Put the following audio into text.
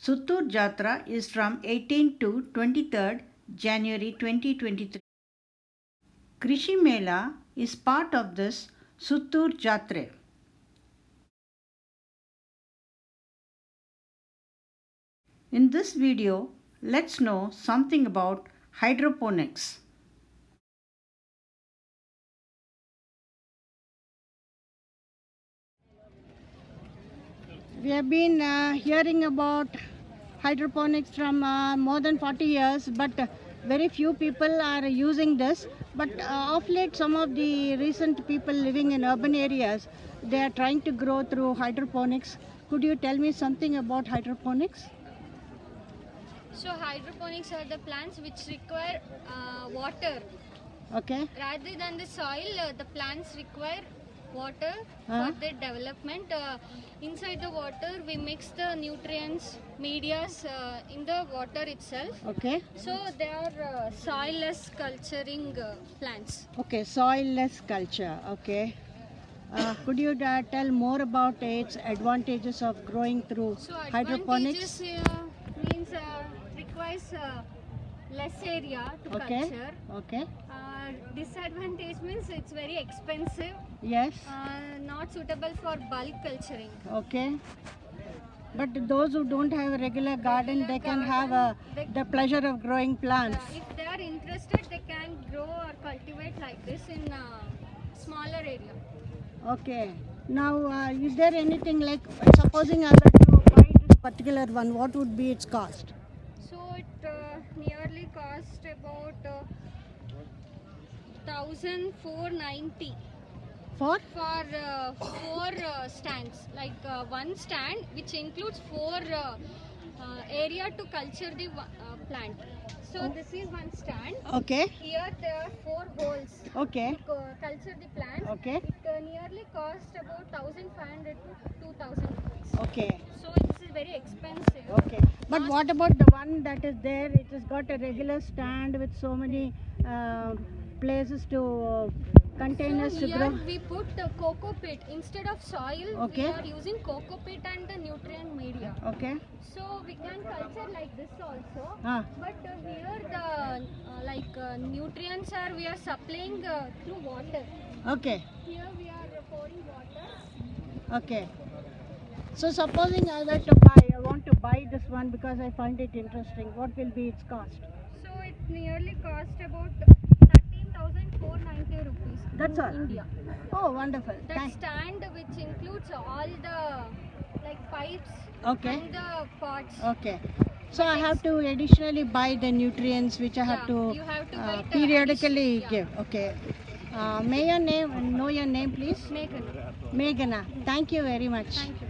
Suttur Jatra is from 18 to 23rd January 2023. Krishi Mela is part of this Suttur Jatra. In this video, let's know something about hydroponics. We have been hearing about hydroponics from more than 40 years, but very few people are using this. But of late, some of the recent people living in urban areas, they are trying to grow through hydroponics. Could you tell me something about hydroponics? So hydroponics are the plants which require water. Okay. Rather than the soil, the plants require water for their development. Inside the water, we mix the nutrients, medias in the water itself. Okay. So they are soilless culturing plants. Okay, soilless culture. Okay. Could you tell more about its advantages of growing through So hydroponics? advantages means requires less area to culture. Okay. Disadvantage means it's very expensive. Yes. Not suitable for bulk culturing. Okay. But those who don't have a regular garden, they can have the pleasure of growing plants. If they are interested, they can grow or cultivate like this in smaller area. Okay. Now, is there anything like, supposing I were to buy this particular one, what would be its cost? So it nearly cost about 1,490 For? for four stands. Like one stand which includes four area to culture the plant. So this is one stand. Okay. Here there are four holes. Okay. To culture the plants. Okay. It nearly cost about 1,500 to 2,000 rupees. Okay. So this is very expensive. Okay. But what about the one that is there? It has got a regular stand with so many places to containers So to here grow. we put cocoa pit instead of soil. Okay. We are using cocoa pit and the nutrient media. Okay. So we can culture like this also. Ah. But here the nutrients are we are supplying through water. Okay. Here we are pouring water. Okay. So supposing I were to buy, I want to buy this one because I find it interesting. What will be its cost? So it nearly cost about 13,490 rupees. That's in all? India. Oh, wonderful. That stand which includes all the like pipes Okay. and the pots. Okay. So I have to additionally buy the nutrients which I have You have to to buy the periodically addition, give. Okay. May your name, know your name please? Megan. Meghana. Thank you very much. Thank you.